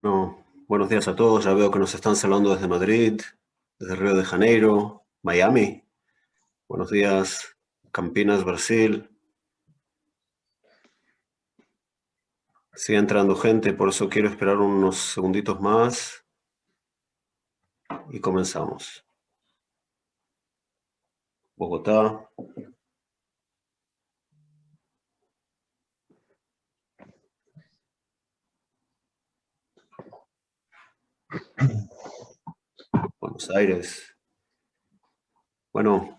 No, buenos días a todos. Ya veo que nos están saludando desde Madrid, desde Río de Janeiro, Miami. Buenos días, Campinas, Brasil. Sigue entrando gente, por eso quiero esperar unos segunditos más y comenzamos. Bogotá. Buenos Aires. Bueno,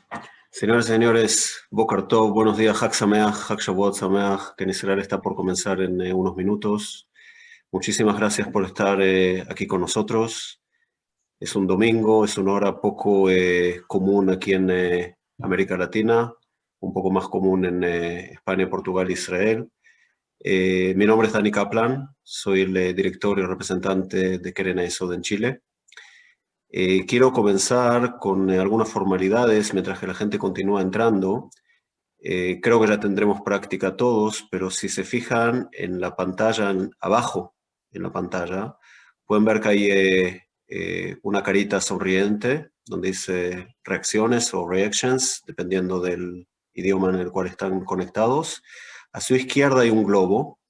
señores y señores, Boker Tov, buenos días, Hag Sameach, Hag Shavuot Sameach, que Israel está por comenzar en unos minutos. Muchísimas gracias por estar aquí con nosotros. Es un domingo, es una hora poco común aquí en América Latina, un poco más común en España, Portugal e Israel. Mi nombre es Dani Kaplan, soy el director y representante de Keren Ayesod en Chile. Quiero comenzar con algunas formalidades mientras que la gente continúa entrando. Creo que ya tendremos práctica todos, pero si se fijan en la pantalla, abajo en la pantalla, pueden ver que hay una carita sonriente donde dice reacciones o reactions, dependiendo del idioma en el cual están conectados. A su izquierda hay un globo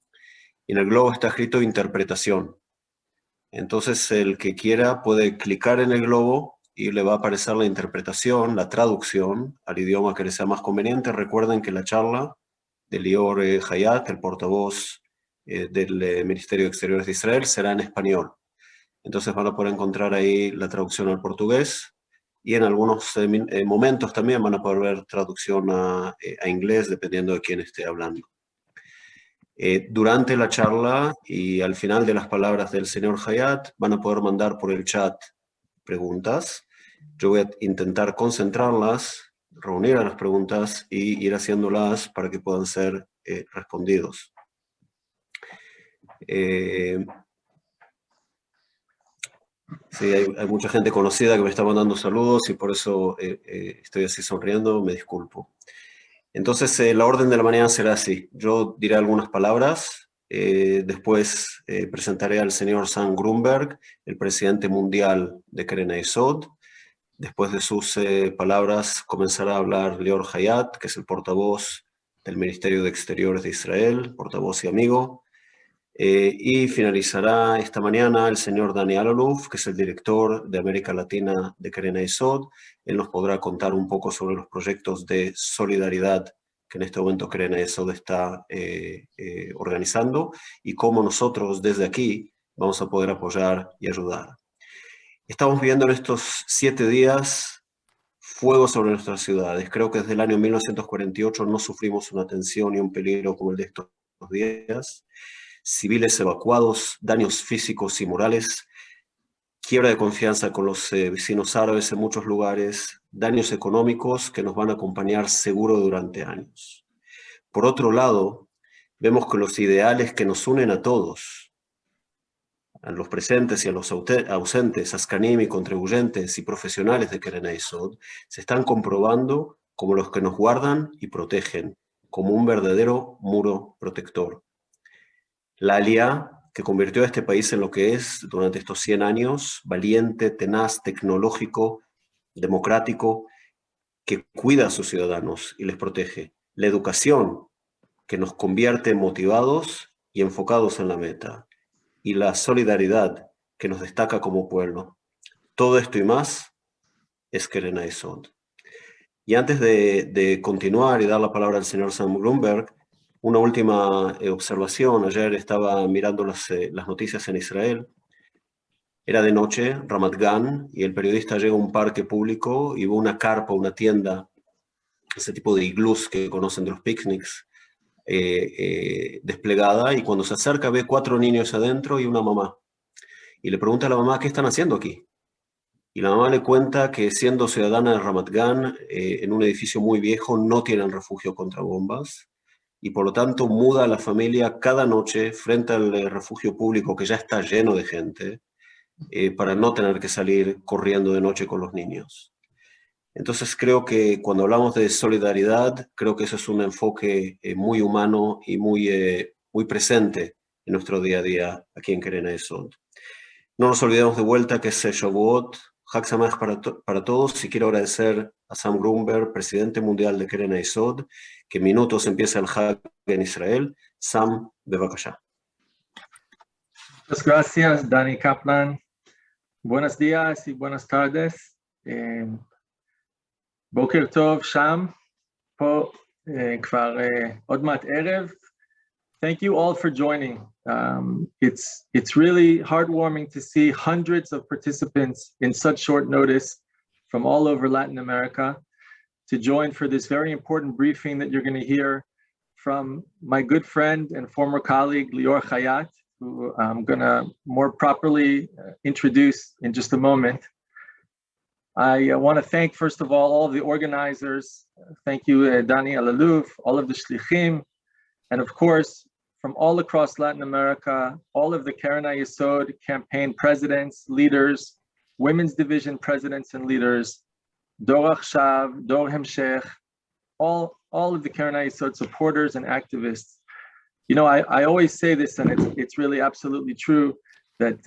y en el globo está escrito interpretación. Entonces el que quiera puede clicar en el globo y le va a aparecer la interpretación, la traducción al idioma que le sea más conveniente. Recuerden que la charla de Lior Hayat, el portavoz del Ministerio de Exteriores de Israel, será en español. Entonces van a poder encontrar ahí la traducción al portugués y en algunos momentos también van a poder ver traducción a inglés, dependiendo de quién esté hablando. Durante la charla y al final de las palabras del señor Hayat van a poder mandar por el chat preguntas. Yo voy a intentar concentrarlas, reunir a las preguntas y ir haciéndolas para que puedan ser respondidos. Sí, hay mucha gente conocida que me está mandando saludos y por eso estoy así sonriendo, me disculpo. Entonces, la orden de la mañana será así. Yo diré algunas palabras, después presentaré al señor Sam Grunberg, el presidente mundial de Keren Ayesod. Después de sus palabras comenzará a hablar Lior Hayat, que es el portavoz del Ministerio de Exteriores de Israel, portavoz y amigo. Y finalizará esta mañana el señor Dani Aloluf, que es el director de América Latina de Keren Ayesod. Él nos podrá contar un poco sobre los proyectos de solidaridad que en este momento Keren Ayesod está organizando y cómo nosotros desde aquí vamos a poder apoyar y ayudar. Estamos viviendo en estos 7 días fuego sobre nuestras ciudades. Creo que desde el año 1948 no sufrimos una tensión y un peligro como el de estos días. Civiles evacuados, daños físicos y morales, quiebra de confianza con los vecinos árabes en muchos lugares, daños económicos que nos van a acompañar seguro durante años. Por otro lado, vemos que los ideales que nos unen a todos, a los presentes y a los ausentes, Ascanim y contribuyentes y profesionales de Keren Ayesod, se están comprobando como los que nos guardan y protegen, como un verdadero muro protector. La Aliyá, que convirtió a este país en lo que es durante estos 100 años, valiente, tenaz, tecnológico, democrático, que cuida a sus ciudadanos y les protege. La educación, que nos convierte motivados y enfocados en la meta. Y la solidaridad, que nos destaca como pueblo. Todo esto y más es Keren Ayesod. Y antes de continuar y dar la palabra al señor Sam Grunberg, una última observación. Ayer estaba mirando las noticias en Israel. Era de noche, Ramat Gan, y el periodista llega a un parque público y ve una carpa, una tienda, ese tipo de iglús que conocen de los picnics, desplegada, y cuando se acerca ve 4 niños adentro y una mamá. Y le pregunta a la mamá, ¿qué están haciendo aquí? Y la mamá le cuenta que siendo ciudadana de Ramat Gan, en un edificio muy viejo, no tienen refugio contra bombas y por lo tanto muda a la familia cada noche frente al refugio público que ya está lleno de gente para no tener que salir corriendo de noche con los niños. Entonces creo que cuando hablamos de solidaridad, creo que eso es un enfoque muy humano y muy presente en nuestro día a día aquí en Keren Ayesod. No nos olvidemos de vuelta que es Shavuot, Hag Sameach para todos, y quiero agradecer a Sam Grunberg, presidente mundial de Keren Hayesod, que en minutos empieza el Hag en Israel. Sam, bevakasha. Muchas gracias, Dani Kaplan. Buenos días y buenas tardes. Boker Tov, Sham, po kvar od mat erev. Thank you all for joining. It's really heartwarming to see hundreds of participants in such short notice from all over Latin America to join for this very important briefing that you're going to hear from my good friend and former colleague, Lior Hayat, who I'm going to more properly introduce in just a moment. I want to thank, first of all the organizers. Thank you, Dani Alaluf, all of the shlichim, and of course, from all across Latin America, all of the Keren Hayesod campaign presidents, leaders, women's division presidents and leaders, Dor Achshav, Dor Hemshech, all of the Keren Hayesod supporters and activists. You know, I always say this, and it's really absolutely true, that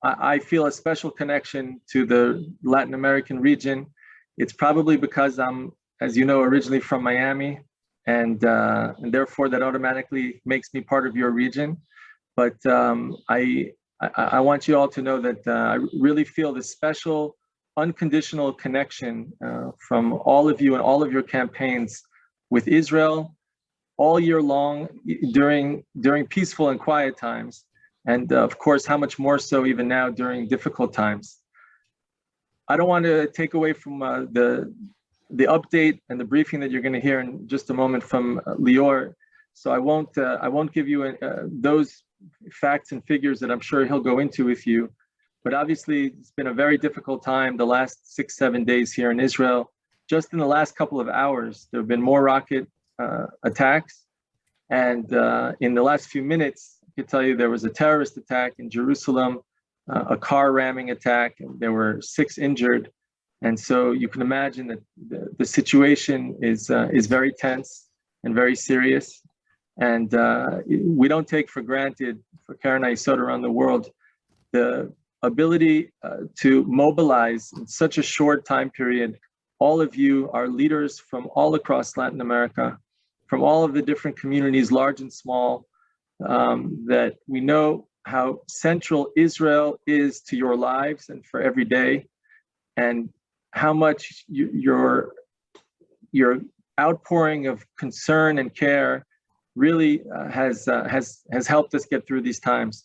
I feel a special connection to the Latin American region. It's probably because I'm, as you know, originally from Miami, and therefore that automatically makes me part of your region. But I want you all to know that I really feel this special, unconditional connection from all of you and all of your campaigns with Israel all year long during peaceful and quiet times. And of course, how much more so even now during difficult times. I don't want to take away from the update and the briefing that you're going to hear in just a moment from Lior. So I won't give you those facts and figures that I'm sure he'll go into with you. But obviously, it's been a very difficult time the last 6-7 days here in Israel. Just in the last couple of hours, there have been more rocket attacks. And in the last few minutes, I can tell you there was a terrorist attack in Jerusalem, a car ramming attack, and there were 6 injured. And so you can imagine that the situation is very tense and very serious. And we don't take for granted, for Keren Hayesod around the world, the ability to mobilize in such a short time period. All of you are leaders from all across Latin America, from all of the different communities, large and small, that we know how central Israel is to your lives and for every day, and how much your outpouring of concern and care really has helped us get through these times.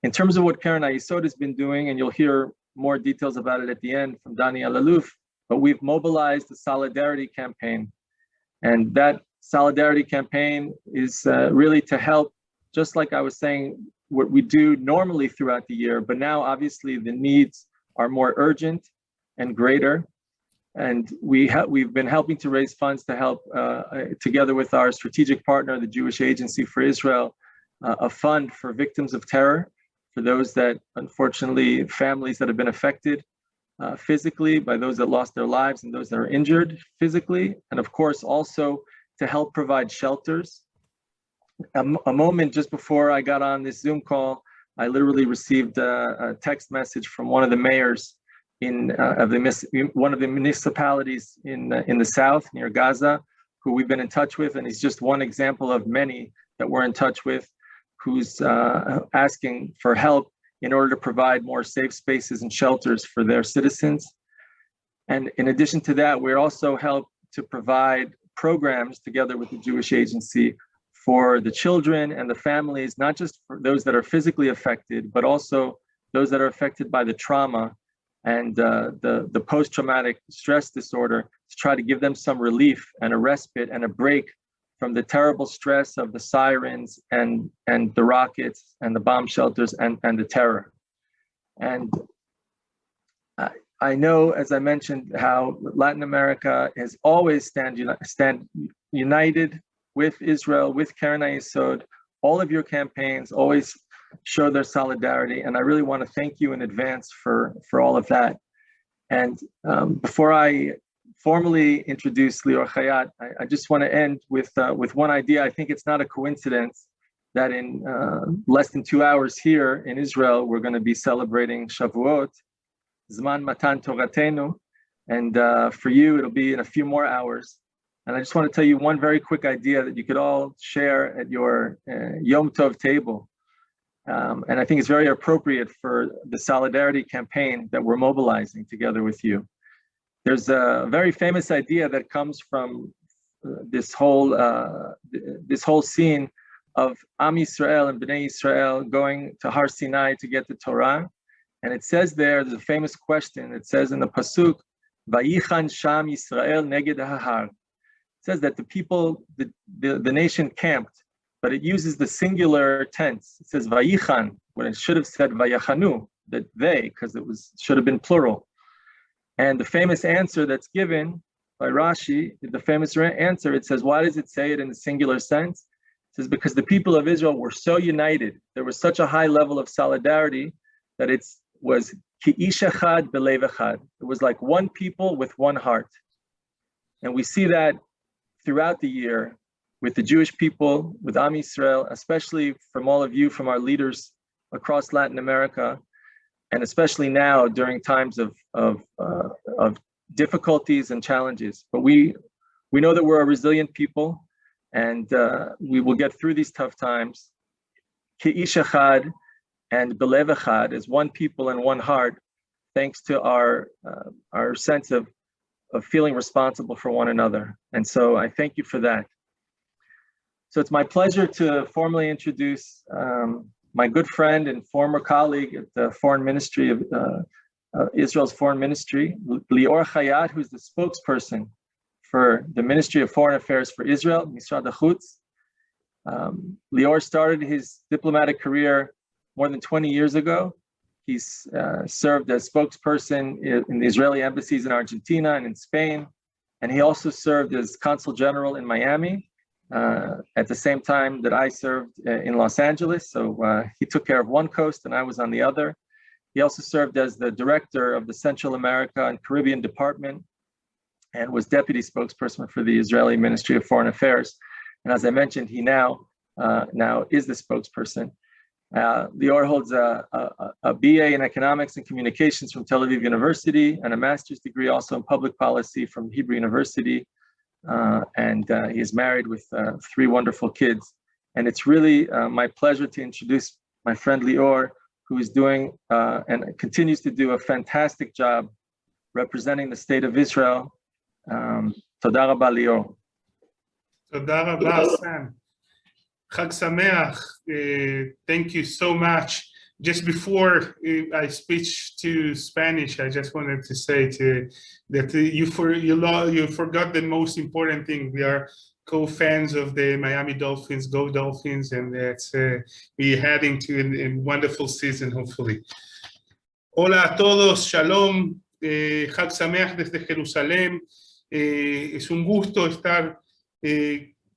In terms of what Keren Hayesod has been doing, and you'll hear more details about it at the end from Dani Alaluf, but we've mobilized a solidarity campaign. And that solidarity campaign is really to help, just like I was saying, what we do normally throughout the year, but now obviously the needs are more urgent and greater. And we've been helping to raise funds to help, together with our strategic partner, the Jewish Agency for Israel, a fund for victims of terror, for those that, unfortunately, families that have been affected physically by those that lost their lives and those that are injured physically. And of course, also to help provide shelters. A moment just before I got on this Zoom call, I literally received a text message from one of the mayors one of the municipalities in the south near Gaza, who we've been in touch with, and he's just one example of many that we're in touch with, who's asking for help in order to provide more safe spaces and shelters for their citizens. And in addition to that, we're also help to provide programs together with the Jewish Agency for the children and the families, not just for those that are physically affected, but also those that are affected by the trauma and the post-traumatic stress disorder, to try to give them some relief and a respite and a break from the terrible stress of the sirens and the rockets and the bomb shelters and the terror. And I know, as I mentioned, how Latin America has always stand united with Israel, with Keren Hayesod. All of your campaigns always show their solidarity, and I really want to thank you in advance for all of that. And before I formally introduce Lior Hayat, I just want to end with one idea. I think it's not a coincidence that in less than 2 hours here in Israel, we're going to be celebrating Shavuot, Zman Matan Toratenu, and for you, it'll be in a few more hours. And I just want to tell you one very quick idea that you could all share at your Yom Tov table. And I think it's very appropriate for the solidarity campaign that we're mobilizing together with you. There's a very famous idea that comes from this whole scene of Am Yisrael and Bnei Yisrael going to Har Sinai to get the Torah. And it says there's a famous question. It says in the Pasuk, Vayichan Sham Yisrael neged hahar. It says that the people, the nation camped, but it uses the singular tense. It says Vayichan, when it should have said Vayachanu, that they, because should have been plural. And the famous answer that's given by Rashi, the famous answer, it says, why does it say it in the singular sense? It says, because the people of Israel were so united. There was such a high level of solidarity that it was ki ish echad belev echad. It was like one people with one heart. And we see that throughout the year with the Jewish people, with Am Yisrael, especially from all of you, from our leaders across Latin America, and especially now during times of difficulties and challenges. But we know that we're a resilient people, and we will get through these tough times. Ki ish echad and belev echad, as one people and one heart, thanks to our sense of feeling responsible for one another. And so I thank you for that. So it's my pleasure to formally introduce my good friend and former colleague at the Foreign Ministry of Israel's Foreign Ministry, Lior Chayat, who's the spokesperson for the Ministry of Foreign Affairs for Israel, Misrad HaChutz. Lior started his diplomatic career more than 20 years ago. He's served as spokesperson in the Israeli embassies in Argentina and in Spain. And he also served as consul general in Miami at the same time that I served in Los Angeles. So he took care of one coast and I was on the other. He also served as the director of the Central America and Caribbean Department and was deputy spokesperson for the Israeli Ministry of Foreign Affairs. And as I mentioned, he now is the spokesperson. Lior holds a BA in economics and communications from Tel Aviv University and a master's degree also in public policy from Hebrew University. And he is married with 3 wonderful kids. And it's really my pleasure to introduce my friend Lior, who is doing and continues to do a fantastic job representing the state of Israel. Toda rabba, Lior. Toda rabba, Sam. Chag Sameach, thank you so much. Just before I switch to Spanish, I just wanted to say that you forgot the most important thing. We are co-fans of the Miami Dolphins, Go Dolphins, and that's we're heading to a wonderful season, hopefully. Hola a todos, Shalom, Chag Sameach desde Jerusalén. Es un gusto estar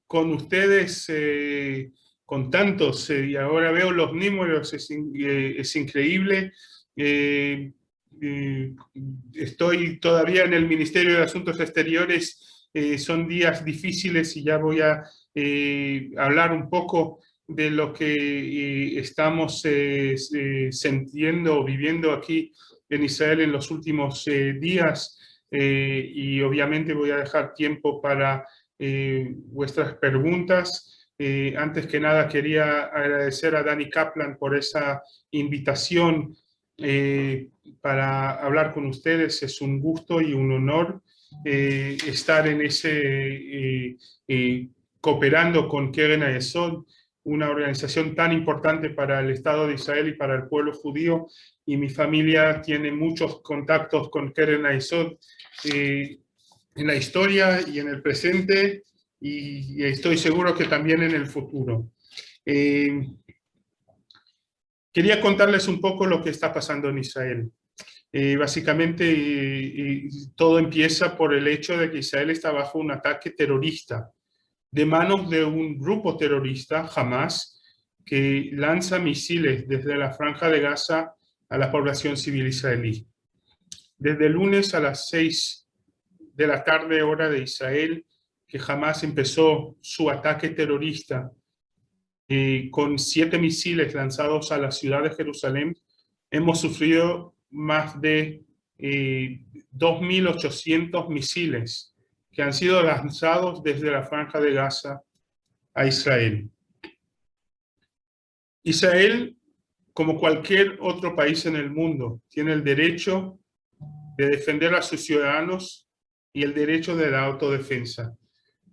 con ustedes, con tantos, y ahora veo los números, es increíble. Estoy todavía en el Ministerio de Asuntos Exteriores, son días difíciles y ya voy a hablar un poco de lo que estamos sintiendo o viviendo aquí en Israel en los últimos días, y obviamente voy a dejar tiempo para vuestras preguntas. Antes que nada quería agradecer a Danny Kaplan por esa invitación para hablar con ustedes. Es un gusto y un honor estar en cooperando con Keren HaYesod, una organización tan importante para el Estado de Israel y para el pueblo judío, y mi familia tiene muchos contactos con Keren HaYesod en la historia y en el presente, y estoy seguro que también en el futuro. Quería contarles un poco lo que está pasando en Israel. Básicamente, todo empieza por el hecho de que Israel está bajo un ataque terrorista de manos de un grupo terrorista, Hamas, que lanza misiles desde la Franja de Gaza a la población civil israelí. Desde el lunes a las 6 de la tarde, hora de Israel, que Hamas empezó su ataque terrorista con 7 misiles lanzados a la ciudad de Jerusalén, hemos sufrido más de 2.800 misiles que han sido lanzados desde la Franja de Gaza a Israel. Israel, como cualquier otro país en el mundo, tiene el derecho de defender a sus ciudadanos y el derecho de la autodefensa.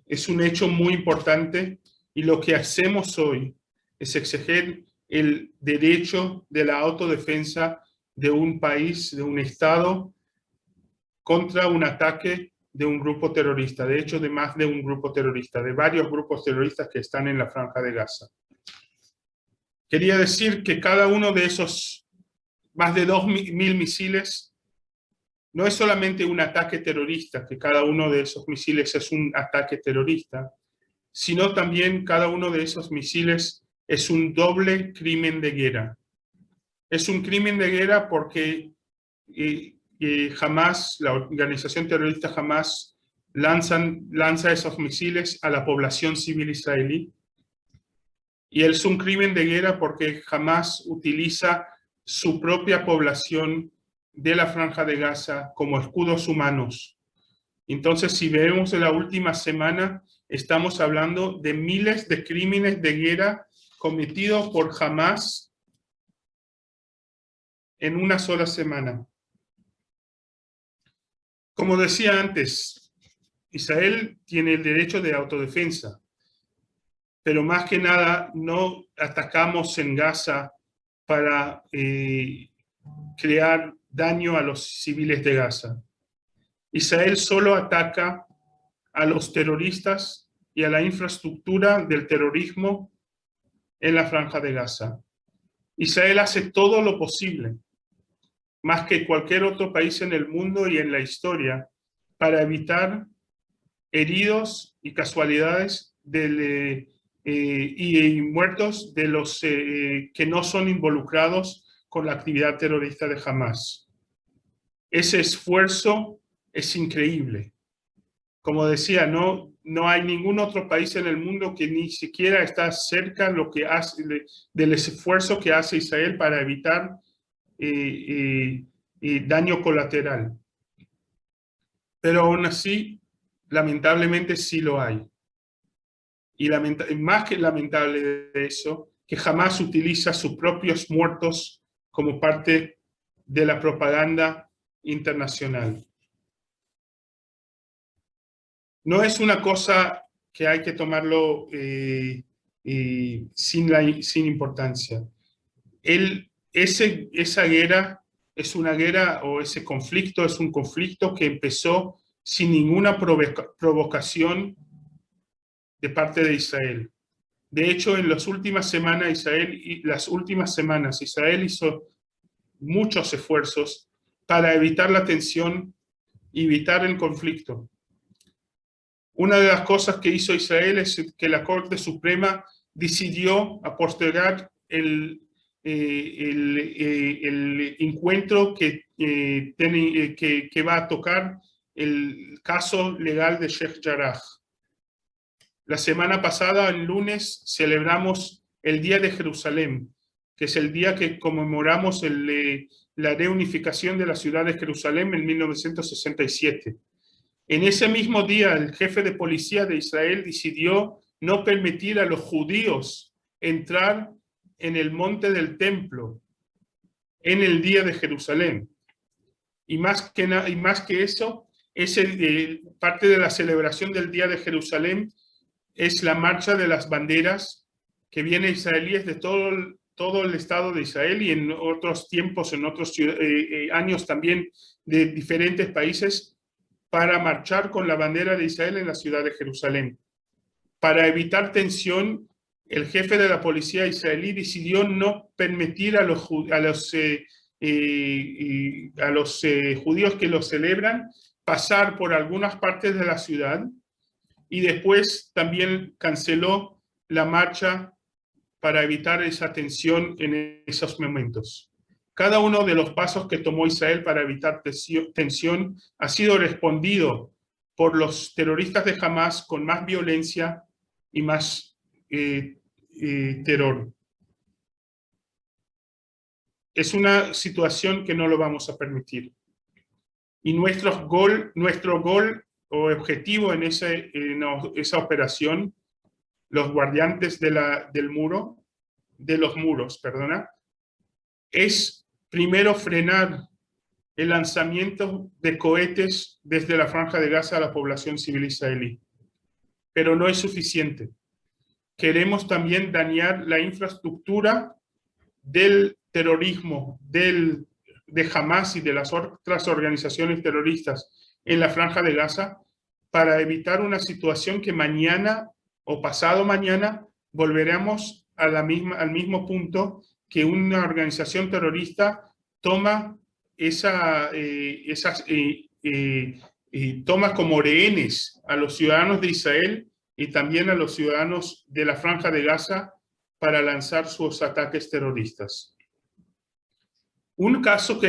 Es un hecho muy importante y lo que hacemos hoy es exigir el derecho de la autodefensa de un país, de un Estado, contra un ataque de un grupo terrorista, de hecho de más de un grupo terrorista, de varios grupos terroristas que están en la Franja de Gaza. Quería decir que cada uno de esos más de 2.000 misiles no es solamente un ataque terrorista, que cada uno de esos misiles es un ataque terrorista, sino también cada uno de esos misiles es un doble crimen de guerra. Es un crimen de guerra porque Hamas, la organización terrorista Hamas, lanza esos misiles a la población civil israelí. Y es un crimen de guerra porque Hamas utiliza su propia población de la Franja de Gaza como escudos humanos. Entonces, si vemos en la última semana, estamos hablando de miles de crímenes de guerra cometidos por Hamas en una sola semana. Como decía antes, Israel tiene el derecho de autodefensa, pero más que nada no atacamos en Gaza para crear daño a los civiles de Gaza. Israel solo ataca a los terroristas y a la infraestructura del terrorismo en la Franja de Gaza. Israel hace todo lo posible, más que cualquier otro país en el mundo y en la historia, para evitar heridos y casualidades y muertos de los que no son involucrados con la actividad terrorista de Hamas. Ese esfuerzo es increíble. Como decía, no hay ningún otro país en el mundo que ni siquiera está cerca del esfuerzo que hace Israel para evitar daño colateral. Pero aún así, lamentablemente sí lo hay. Y más que lamentable de eso, que Hamas utiliza sus propios muertos como parte de la propaganda internacional. No es una cosa que hay que tomarlo sin importancia. Esa guerra es una guerra, o ese conflicto es un conflicto que empezó sin ninguna provocación de parte de Israel. De hecho, en las últimas semanas Israel hizo muchos esfuerzos para evitar la tensión y evitar el conflicto. Una de las cosas que hizo Israel es que la Corte Suprema decidió postergar el encuentro que va a tocar el caso legal de Sheikh Jarrah. La semana pasada, el lunes, celebramos el Día de Jerusalén, que es el día que conmemoramos la reunificación de la ciudad de Jerusalén en 1967. En ese mismo día, el jefe de policía de Israel decidió no permitir a los judíos entrar en el monte del templo en el Día de Jerusalén. Y más que eso, parte de la celebración del Día de Jerusalén es la marcha de las banderas que vienen israelíes de todo el Estado de Israel y en otros tiempos, en otros años también de diferentes países, para marchar con la bandera de Israel en la ciudad de Jerusalén. Para evitar tensión, el jefe de la policía israelí decidió no permitir a los judíos que lo celebran pasar por algunas partes de la ciudad, y después también canceló la marcha para evitar esa tensión en esos momentos. Cada uno de los pasos que tomó Israel para evitar tensión ha sido respondido por los terroristas de Hamas con más violencia y más terror. Es una situación que no lo vamos a permitir. Y nuestro gol o objetivo en esa operación, los guardianes de los muros, es primero frenar el lanzamiento de cohetes desde la Franja de Gaza a la población civil israelí. Pero no es suficiente. Queremos también dañar la infraestructura del terrorismo, de Hamas y de las otras organizaciones terroristas en la Franja de Gaza para evitar una situación que mañana o pasado mañana volveremos al mismo punto que una organización terrorista toma toma como rehenes a los ciudadanos de Israel y también a los ciudadanos de la Franja de Gaza para lanzar sus ataques terroristas. Un dato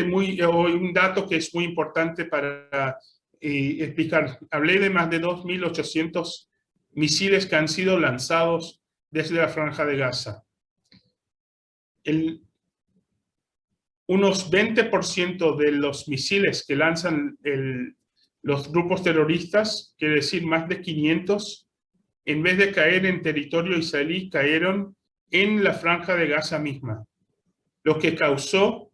que es muy importante para explicar. Hablé de más de 2.800 misiles que han sido lanzados desde la Franja de Gaza. Unos 20% de los misiles que lanzan los grupos terroristas, quiere decir más de 500, en vez de caer en territorio israelí, cayeron en la Franja de Gaza misma, lo que causó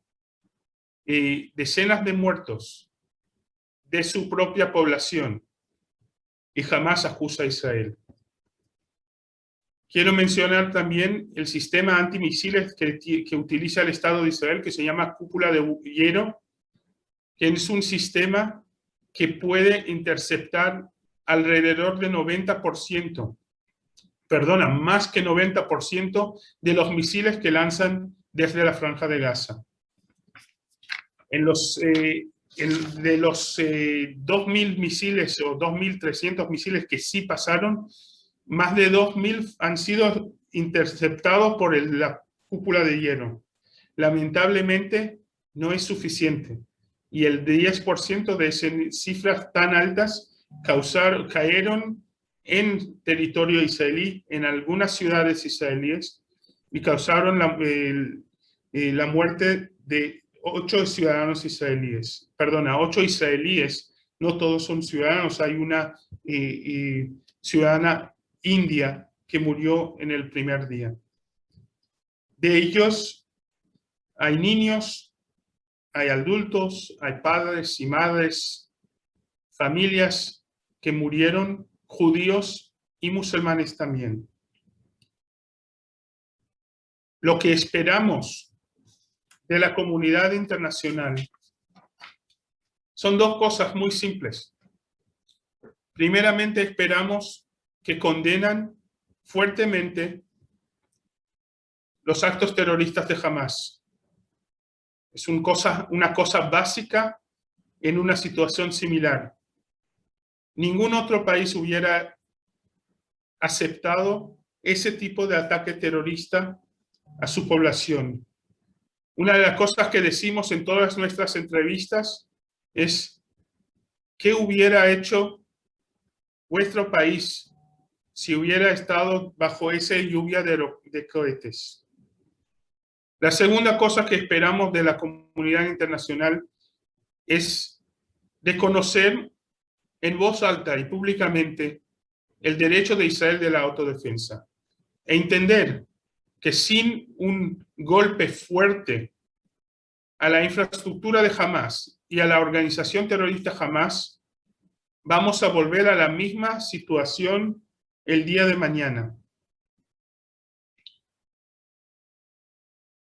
decenas de muertos de su propia población, y jamás acusa a Israel. Quiero mencionar también el sistema antimisiles que utiliza el Estado de Israel, que se llama Cúpula de Hierro, que es un sistema que puede interceptar alrededor de 90%, más que 90% de los misiles que lanzan desde la Franja de Gaza. De los 2.000 misiles o 2.300 misiles que sí pasaron, más de 2.000 han sido interceptados por la cúpula de hierro. Lamentablemente no es suficiente. Y el 10% de esas cifras tan altas cayeron en territorio israelí, en algunas ciudades israelíes, y causaron la muerte de 8 ciudadanos israelíes. Perdona, 8 israelíes. No todos son ciudadanos. Hay una ciudadana india que murió en el primer día. De ellos hay niños, hay adultos, hay padres y madres, familias que murieron, judíos y musulmanes también. Lo que esperamos de la comunidad internacional son dos cosas muy simples. Primeramente, esperamos que condenan fuertemente los actos terroristas de Hamas. Es una cosa básica en una situación similar. Ningún otro país hubiera aceptado ese tipo de ataque terrorista a su población. Una de las cosas que decimos en todas nuestras entrevistas es: ¿qué hubiera hecho vuestro país si hubiera estado bajo esa lluvia de cohetes? La segunda cosa que esperamos de la comunidad internacional es reconocer en voz alta y públicamente el derecho de Israel de la autodefensa e entender que sin un golpe fuerte a la infraestructura de Hamas y a la organización terrorista Hamas, vamos a volver a la misma situación el día de mañana.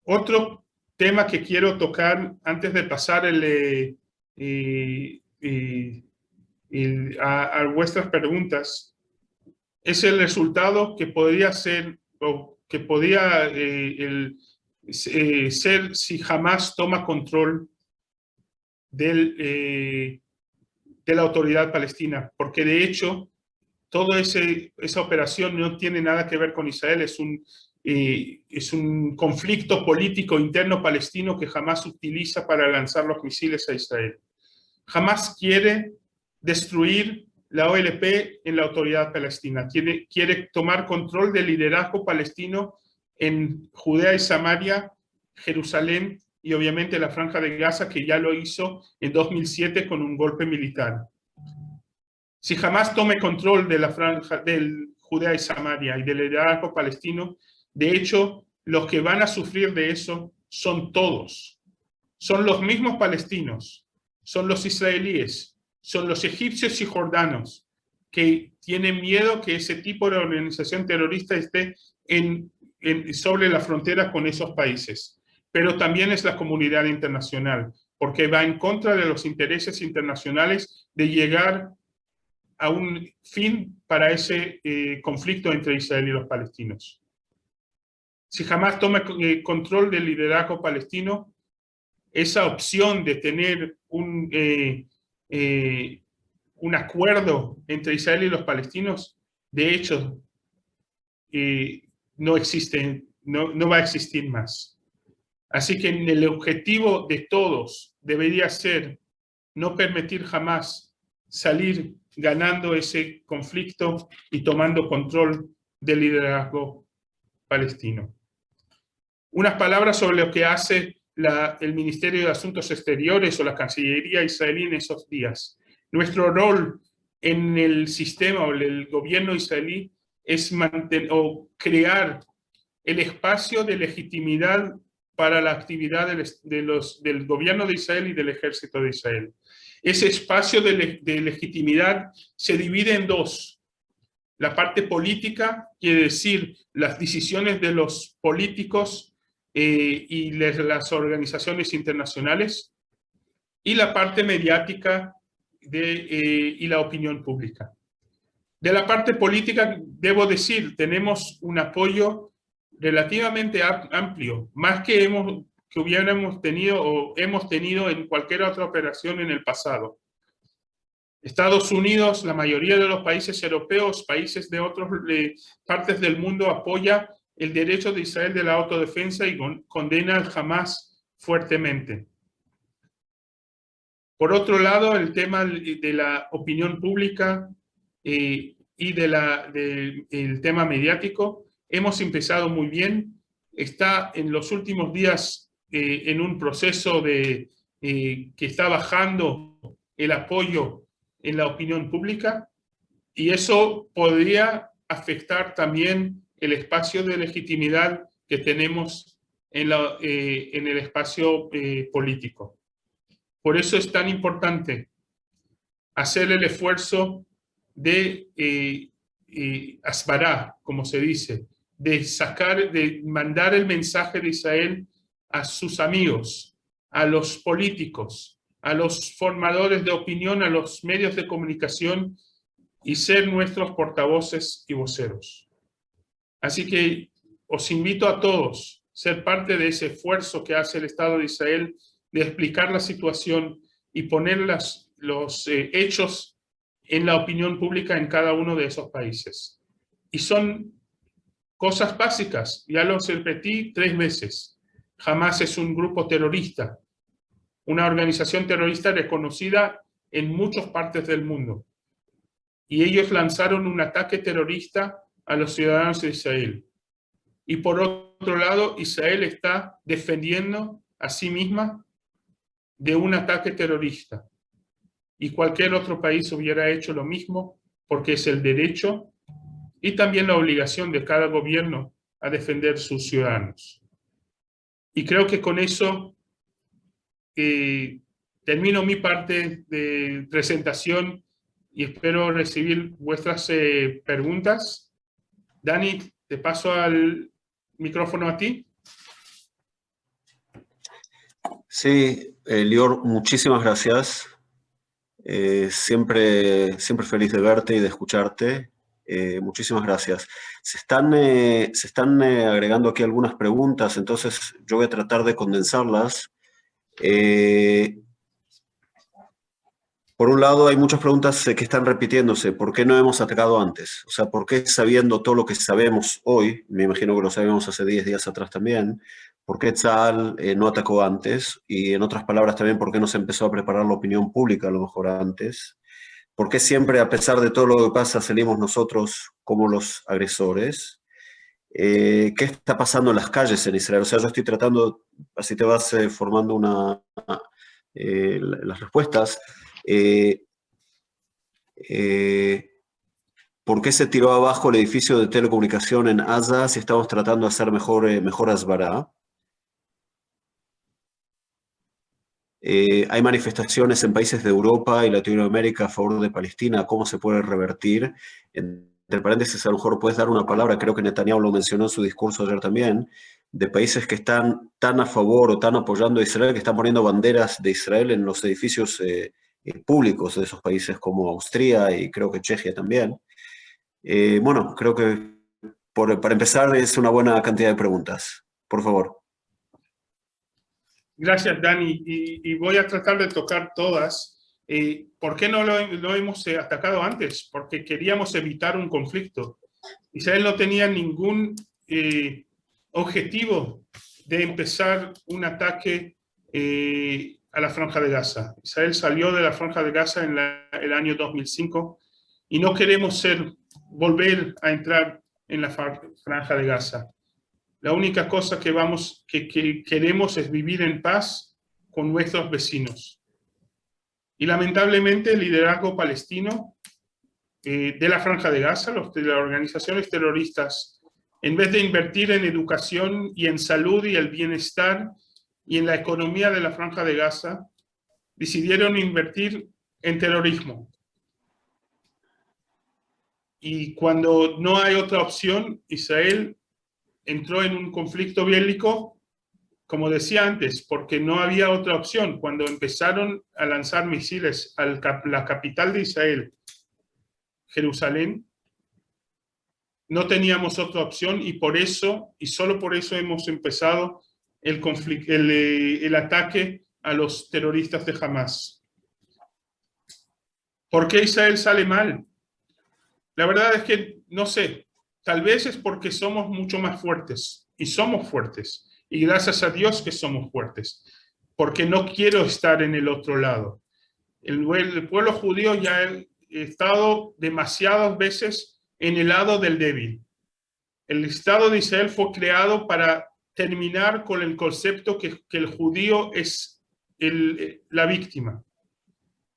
Otro tema que quiero tocar antes de pasar a vuestras preguntas es el resultado que podría ser o que podría ser si Hamas toma control de la autoridad palestina, porque de hecho toda esa operación no tiene nada que ver con Israel, es un conflicto político interno palestino que Hamas utiliza para lanzar los misiles a Israel. Hamas quiere destruir la OLP en la Autoridad Palestina. Quiere tomar control del liderazgo palestino en Judea y Samaria, Jerusalén y obviamente la Franja de Gaza, que ya lo hizo en 2007 con un golpe militar. Si Hamás tome control de la Franja del Judea y Samaria y del liderazgo palestino, de hecho, los que van a sufrir de eso son todos. Son los mismos palestinos, son los israelíes, son los egipcios y jordanos, que tienen miedo que ese tipo de organización terrorista esté sobre la frontera con esos países. Pero también es la comunidad internacional, porque va en contra de los intereses internacionales de llegar a un fin para ese conflicto entre Israel y los palestinos. Si Hamás toma control del liderazgo palestino, esa opción de tener un acuerdo entre Israel y los palestinos, de hecho, no existe, no va a existir más. Así que el objetivo de todos debería ser no permitir jamás salir ganando ese conflicto y tomando control del liderazgo palestino. Unas palabras sobre lo que hace el Ministerio de Asuntos Exteriores o la Cancillería israelí en esos días. Nuestro rol en el sistema o el gobierno israelí es crear el espacio de legitimidad para la actividad del gobierno de Israel y del ejército de Israel. Ese espacio de legitimidad se divide en dos. La parte política, quiere decir las decisiones de los políticos y las organizaciones internacionales, y la parte mediática y la opinión pública. De la parte política, debo decir, tenemos un apoyo relativamente amplio, más que hubiéramos tenido o hemos tenido en cualquier otra operación en el pasado. Estados Unidos, la mayoría de los países europeos, países de otras partes del mundo apoya el derecho de Israel de la autodefensa y condena al Hamás fuertemente. Por otro lado, el tema de la opinión pública y el tema mediático, hemos empezado muy bien. Está en los últimos días en un proceso que está bajando el apoyo en la opinión pública, y eso podría afectar también el espacio de legitimidad que tenemos en el espacio político. Por eso es tan importante hacer el esfuerzo de asbará, como se dice, de mandar el mensaje de Israel a sus amigos, a los políticos, a los formadores de opinión, a los medios de comunicación, y ser nuestros portavoces y voceros. Así que os invito a todos a ser parte de ese esfuerzo que hace el Estado de Israel de explicar la situación y poner los hechos en la opinión pública en cada uno de esos países. Y son cosas básicas, ya los repetí 3 veces. Hamás es un grupo terrorista, una organización terrorista reconocida en muchas partes del mundo. Y ellos lanzaron un ataque terrorista a los ciudadanos de Israel. Y por otro lado, Israel está defendiendo a sí misma de un ataque terrorista. Y cualquier otro país hubiera hecho lo mismo, porque es el derecho y también la obligación de cada gobierno a defender sus ciudadanos. Y creo que con eso termino mi parte de presentación y espero recibir vuestras preguntas. Dani, te paso el micrófono a ti. Sí, Lior, muchísimas gracias. Siempre feliz de verte y de escucharte. Muchísimas gracias. Se están agregando aquí algunas preguntas, entonces yo voy a tratar de condensarlas. Por un lado, hay muchas preguntas que están repitiéndose. ¿Por qué no hemos atacado antes? O sea, ¿por qué sabiendo todo lo que sabemos hoy, me imagino que lo sabíamos hace 10 días atrás también, por qué Tzal no atacó antes? Y en otras palabras también, ¿por qué no se empezó a preparar la opinión pública a lo mejor antes? ¿Por qué siempre, a pesar de todo lo que pasa, salimos nosotros como los agresores? ¿Qué está pasando en las calles en Israel? O sea, yo estoy tratando, así te vas formando las respuestas. ¿Por qué se tiró abajo el edificio de telecomunicación en Gaza si estamos tratando de hacer mejor Asbará? Hay manifestaciones en países de Europa y Latinoamérica a favor de Palestina. ¿Cómo se puede revertir? Entre paréntesis, a lo mejor puedes dar una palabra, creo que Netanyahu lo mencionó en su discurso ayer también, de países que están tan a favor o tan apoyando a Israel, que están poniendo banderas de Israel en los edificios públicos de esos países como Austria y creo que Chequia también. Bueno, creo que para empezar es una buena cantidad de preguntas. Por favor. Gracias, Dani. Y voy a tratar de tocar todas. ¿Por qué no lo hemos atacado antes? Porque queríamos evitar un conflicto. Israel no tenía ningún objetivo de empezar un ataque a la Franja de Gaza. Israel salió de la Franja de Gaza en el año 2005 y no queremos volver a entrar en la Franja de Gaza. La única cosa que queremos es vivir en paz con nuestros vecinos. Y lamentablemente el liderazgo palestino de la Franja de Gaza, las organizaciones terroristas, en vez de invertir en educación y en salud y el bienestar y en la economía de la Franja de Gaza, decidieron invertir en terrorismo. Y cuando no hay otra opción, Israel entró en un conflicto bélico, como decía antes, porque no había otra opción. Cuando empezaron a lanzar misiles a la capital de Israel, Jerusalén, no teníamos otra opción y por eso, y solo por eso hemos empezado el ataque a los terroristas de Hamas. ¿Por qué Israel sale mal? La verdad es que no sé. Tal vez es porque somos mucho más fuertes, y somos fuertes, y gracias a Dios que somos fuertes, porque no quiero estar en el otro lado. El pueblo judío ya ha estado demasiadas veces en el lado del débil. El Estado de Israel fue creado para terminar con el concepto que el judío es la víctima.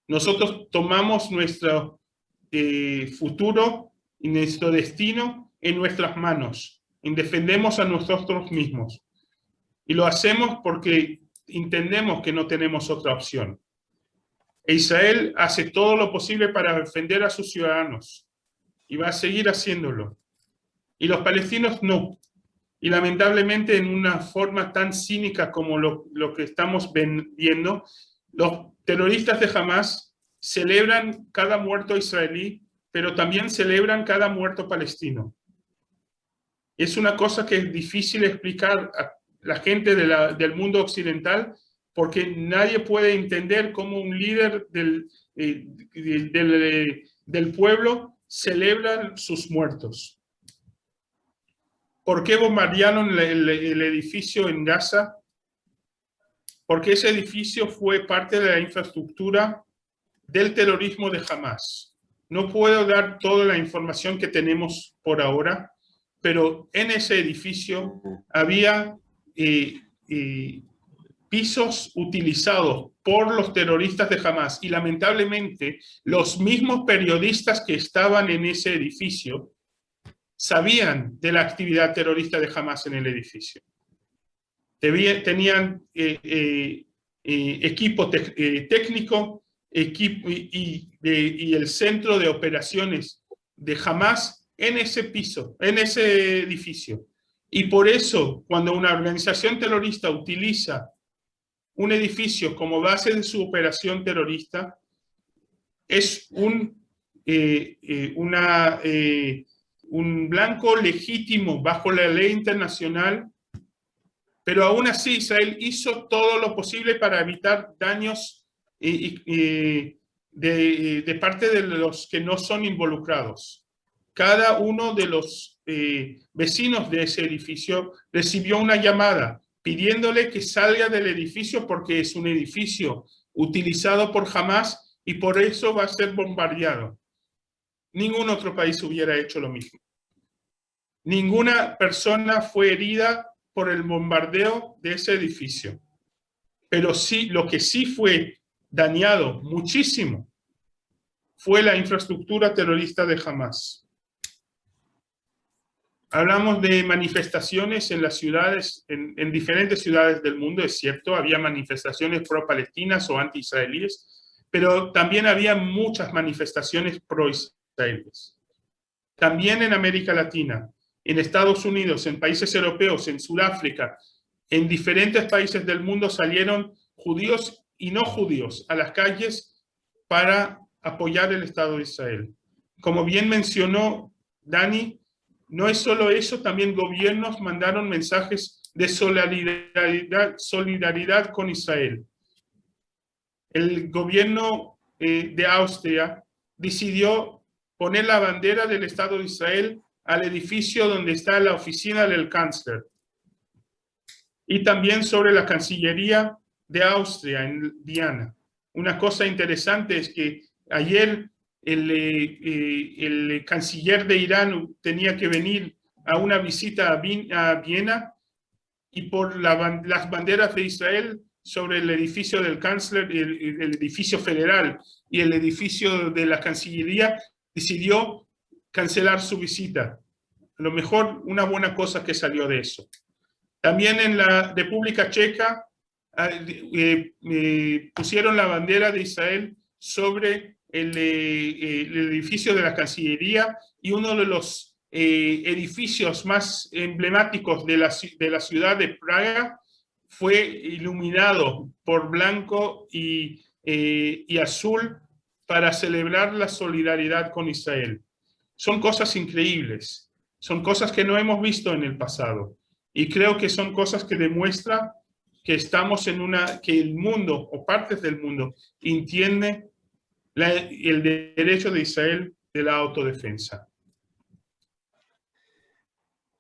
Nosotros tomamos nuestro futuro y nuestro destino en nuestras manos, y defendemos a nosotros mismos. Y lo hacemos porque entendemos que no tenemos otra opción. E Israel hace todo lo posible para defender a sus ciudadanos y va a seguir haciéndolo. Y los palestinos no. Y lamentablemente en una forma tan cínica como lo que estamos viendo, los terroristas de Hamas celebran cada muerto israelí, pero también celebran cada muerto palestino. Es una cosa que es difícil explicar a la gente del mundo occidental, porque nadie puede entender cómo un líder del pueblo celebra sus muertos. ¿Por qué bombardearon el edificio en Gaza? Porque ese edificio fue parte de la infraestructura del terrorismo de Hamas. No puedo dar toda la información que tenemos por ahora, pero en ese edificio había pisos utilizados por los terroristas de Hamas y lamentablemente los mismos periodistas que estaban en ese edificio sabían de la actividad terrorista de Hamas en el edificio. Tenían equipo técnico y el centro de operaciones de Hamas en ese piso, en ese edificio. Y por eso, cuando una organización terrorista utiliza un edificio como base de su operación terrorista, es un blanco legítimo bajo la ley internacional, pero aún así Israel hizo todo lo posible para evitar daños de parte de los que no son involucrados. Cada uno de los vecinos de ese edificio recibió una llamada pidiéndole que salga del edificio porque es un edificio utilizado por Hamas y por eso va a ser bombardeado. Ningún otro país hubiera hecho lo mismo. Ninguna persona fue herida por el bombardeo de ese edificio. Pero sí, lo que sí fue dañado muchísimo fue la infraestructura terrorista de Hamas. Hablamos de manifestaciones en las ciudades, en diferentes ciudades del mundo, es cierto, había manifestaciones pro-palestinas o anti-israelíes, pero también había muchas manifestaciones pro-israelíes. También en América Latina, en Estados Unidos, en países europeos, en Sudáfrica, en diferentes países del mundo salieron judíos y no judíos a las calles para apoyar el Estado de Israel. Como bien mencionó Dani, no es solo eso, también gobiernos mandaron mensajes de solidaridad con Israel. El gobierno de Austria decidió poner la bandera del Estado de Israel al edificio donde está la oficina del Cáncer. Y también sobre la Cancillería de Austria en Viena. Una cosa interesante es que ayer el canciller de Irán tenía que venir a una visita a Viena y por las banderas de Israel sobre el edificio del Cáncer, el edificio federal y el edificio de la Cancillería, decidió cancelar su visita. A lo mejor una buena cosa que salió de eso. También en la República Checa pusieron la bandera de Israel sobre el edificio de la Cancillería y uno de los edificios más emblemáticos de la ciudad de Praga fue iluminado por blanco y azul para celebrar la solidaridad con Israel. Son cosas increíbles, son cosas que no hemos visto en el pasado y creo que son cosas que demuestran que estamos que el mundo o partes del mundo entiende el derecho de Israel de la autodefensa.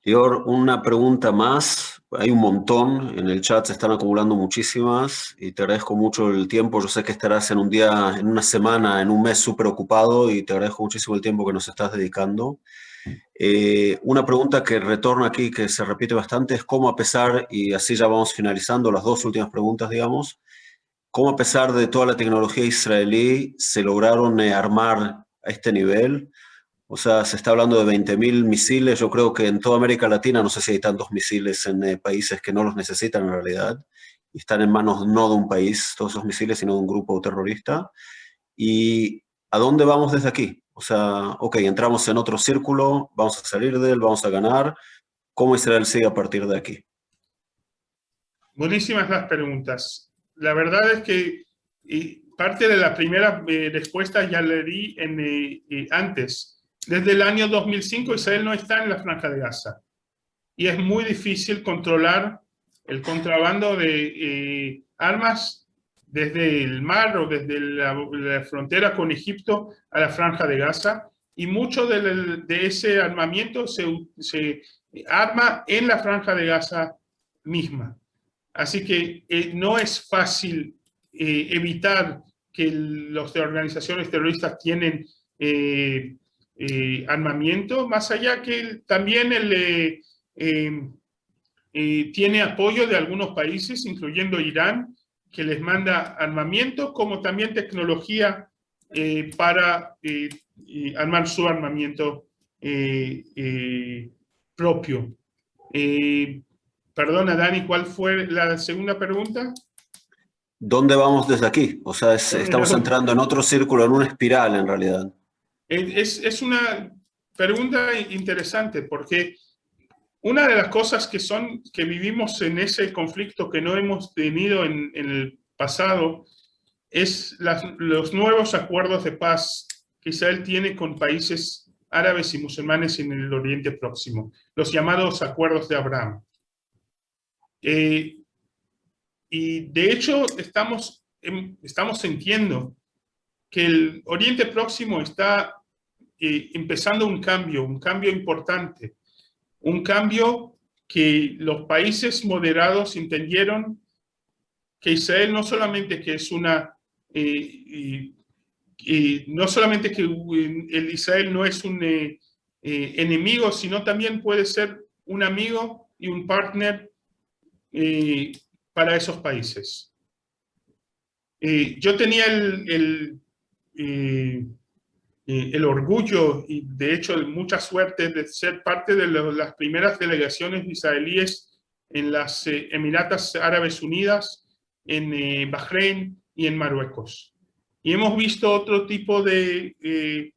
Lior, una pregunta más. Hay un montón en el chat, se están acumulando muchísimas y te agradezco mucho el tiempo. Yo sé que estarás en un día, en una semana, en un mes súper ocupado y te agradezco muchísimo el tiempo que nos estás dedicando. Una pregunta que retorna aquí, que se repite bastante, es cómo a pesar, y así ya vamos finalizando las dos últimas preguntas, digamos, cómo a pesar de toda la tecnología israelí se lograron armar a este nivel. O sea, se está hablando de 20.000 misiles. Yo creo que en toda América Latina no sé si hay tantos misiles en países que no los necesitan en realidad. Y están en manos no de un país, todos esos misiles, sino de un grupo terrorista. ¿Y a dónde vamos desde aquí? O sea, ok, entramos en otro círculo, vamos a salir de él, vamos a ganar. ¿Cómo Israel sigue a partir de aquí? Buenísimas las preguntas. La verdad es que parte de la primera respuesta ya le di antes. Desde el año 2005 Israel no está en la Franja de Gaza y es muy difícil controlar el contrabando de armas desde el mar o desde la frontera con Egipto a la Franja de Gaza, y mucho de ese armamento se arma en la Franja de Gaza misma. Así que no es fácil evitar que las organizaciones terroristas tienen armamento, más allá que también tiene apoyo de algunos países, incluyendo Irán, que les manda armamento, como también tecnología para armar su armamento propio. Perdona, Dani, ¿cuál fue la segunda pregunta? ¿Dónde vamos desde aquí? O sea, estamos entrando en otro círculo, en una espiral en realidad. Es una pregunta interesante porque una de las cosas que vivimos en ese conflicto que no hemos tenido en el pasado es los nuevos acuerdos de paz que Israel tiene con países árabes y musulmanes en el Oriente Próximo, los llamados acuerdos de Abraham. Y de hecho estamos sintiendo que el Oriente Próximo está empezando un cambio importante, un cambio que los países moderados entendieron que Israel no solamente que es una no solamente que el Israel no es un enemigo, sino también puede ser un amigo y un partner para esos países. Yo tenía el orgullo y de hecho mucha suerte de ser parte de las primeras delegaciones israelíes en las Emiratas Árabes Unidas, en Bahrein y en Marruecos. Y hemos visto otro tipo de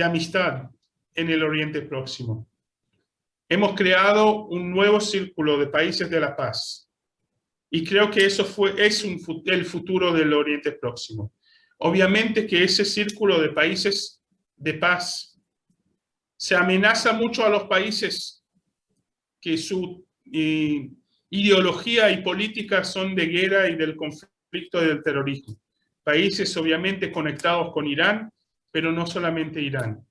amistad en el Oriente Próximo. Hemos creado un nuevo círculo de países de la paz. Y creo que eso es el futuro del Oriente Próximo. Obviamente que ese círculo de países de paz se amenaza mucho a los países que su ideología y política son de guerra y del conflicto y del terrorismo. Países obviamente conectados con Irán, pero no solamente Irán.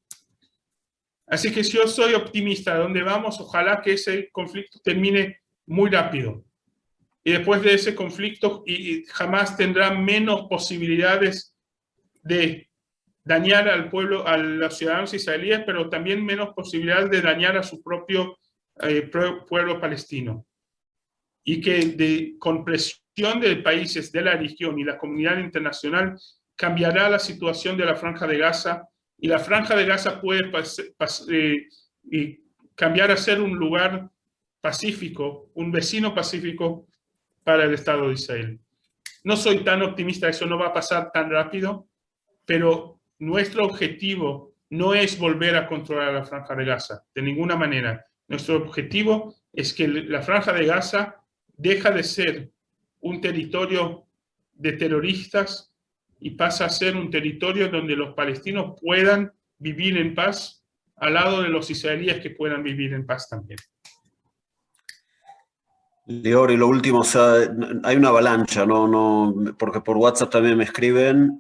Así que yo soy optimista. ¿A dónde vamos? Ojalá que ese conflicto termine muy rápido. Y después de ese conflicto jamás tendrá menos posibilidades de dañar al pueblo, a los ciudadanos israelíes, pero también menos posibilidades de dañar a su propio pueblo palestino. Y que con presión de países de la región y la comunidad internacional cambiará la situación de la Franja de Gaza, y la Franja de Gaza puede cambiar a ser un lugar pacífico, un vecino pacífico para el Estado de Israel. No soy tan optimista, eso no va a pasar tan rápido, pero nuestro objetivo no es volver a controlar la Franja de Gaza, de ninguna manera. Nuestro objetivo es que la Franja de Gaza deja de ser un territorio de terroristas y pasa a ser un territorio donde los palestinos puedan vivir en paz al lado de los israelíes que puedan vivir en paz también. Lior, y lo último, o sea, hay una avalancha, ¿no? Porque por WhatsApp también me escriben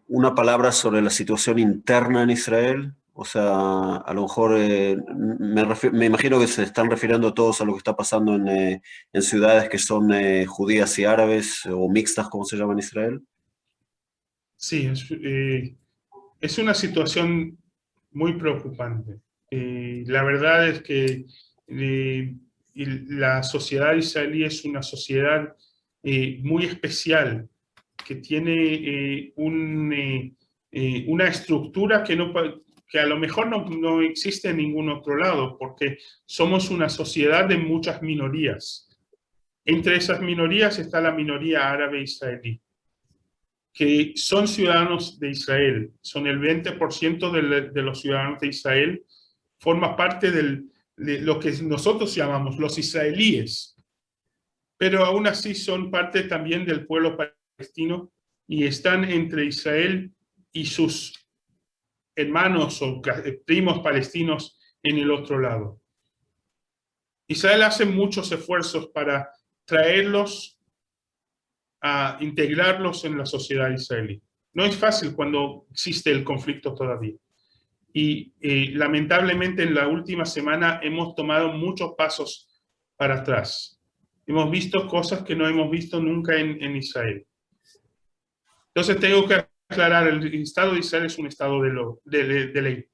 una palabra sobre la situación interna en Israel. O sea, a lo mejor me imagino que se están refiriendo todos a lo que está pasando en ciudades que son judías y árabes o mixtas, como se llama en Israel. Sí, es una situación muy preocupante. La verdad es que la sociedad israelí es una sociedad muy especial, que tiene una estructura que a lo mejor no existe en ningún otro lado, porque somos una sociedad de muchas minorías. Entre esas minorías está la minoría árabe israelí, que son ciudadanos de Israel, son el 20% de los ciudadanos de Israel, forma parte de lo que nosotros llamamos los israelíes, pero aún así son parte también del pueblo palestino y están entre Israel y sus hermanos o primos palestinos en el otro lado. Israel hace muchos esfuerzos para traerlos a integrarlos en la sociedad israelí. No es fácil cuando existe el conflicto todavía. Y lamentablemente en la última semana hemos tomado muchos pasos para atrás. Hemos visto cosas que no hemos visto nunca en Israel. Entonces tengo que aclarar, el Estado de Israel es un Estado de ley.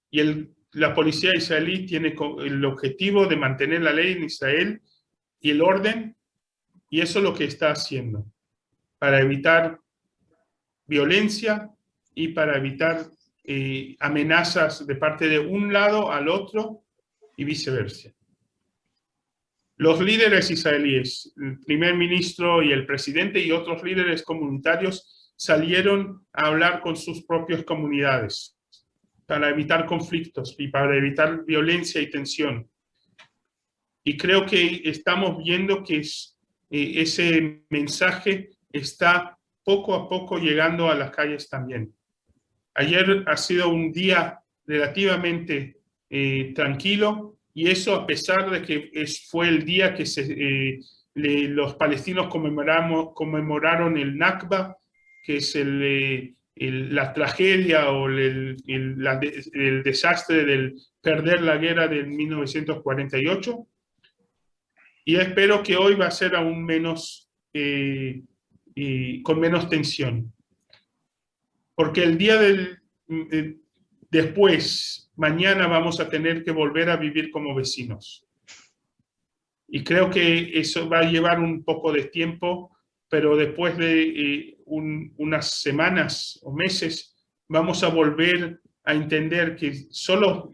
Y la policía israelí tiene el objetivo de mantener la ley en Israel y el orden, y eso es lo que está haciendo, para evitar violencia y para evitar amenazas de parte de un lado al otro y viceversa. Los líderes israelíes, el primer ministro y el presidente y otros líderes comunitarios salieron a hablar con sus propias comunidades para evitar conflictos y para evitar violencia y tensión. Y creo que estamos viendo que ese mensaje está poco a poco llegando a las calles también. Ayer ha sido un día relativamente tranquilo, y eso a pesar de que fue el día que los palestinos conmemoraron el Nakba, que es la tragedia o el desastre del perder la guerra de 1948. Y espero que hoy va a ser aún menos, con menos tensión. porque el día después, mañana vamos a tener que volver a vivir como vecinos. Y creo que eso va a llevar un poco de tiempo, pero después de unas semanas o meses vamos a volver a entender que solo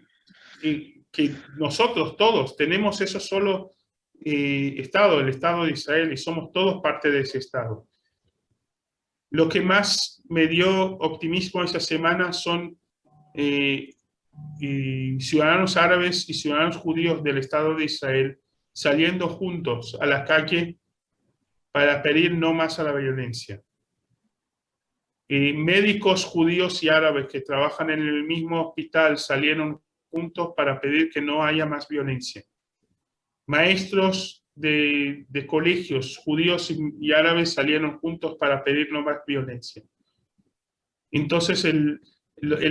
que nosotros todos tenemos eso solo Estado, el Estado de Israel, y somos todos parte de ese Estado. Lo que más me dio optimismo esa semana son ciudadanos árabes y ciudadanos judíos del Estado de Israel saliendo juntos a la calle para pedir no más a la violencia. Médicos judíos y árabes que trabajan en el mismo hospital salieron juntos para pedir que no haya más violencia. Maestros de colegios judíos y árabes salieron juntos para pedir no más violencia. Entonces el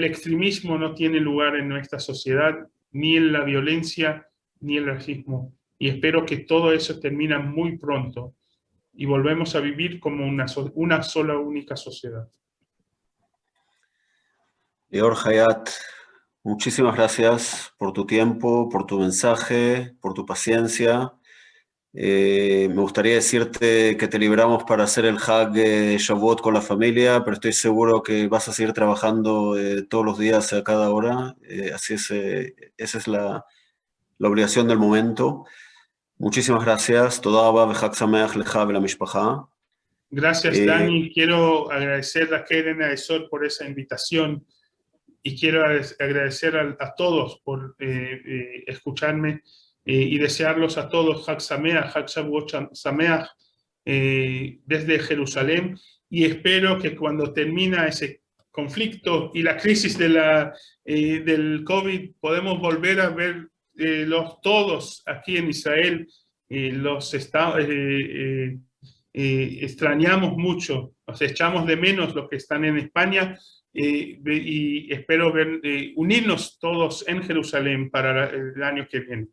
extremismo no tiene lugar en nuestra sociedad, ni en la violencia, ni el racismo. Y espero que todo eso termine muy pronto y volvemos a vivir como una sola única sociedad. Lior Hayat, muchísimas gracias por tu tiempo, por tu mensaje, por tu paciencia. Me gustaría decirte que te liberamos para hacer el Hag Shavuot con la familia, pero estoy seguro que vas a seguir trabajando todos los días a cada hora. Así es, esa es la obligación del momento. Muchísimas gracias. Toda raba v'chag sameach lecha ve'lamishpacha. Gracias, Dani. Quiero agradecer a Keren Aesor por esa invitación y quiero agradecer a todos por escucharme y desearlos a todos Hag Sameach, Hag Shavuot Sameach desde Jerusalén, y espero que cuando termina ese conflicto y la crisis del COVID podemos volver a ver todos aquí en Israel. Extrañamos mucho, nos echamos de menos los que están en España, y espero unirnos todos en Jerusalén para el año que viene.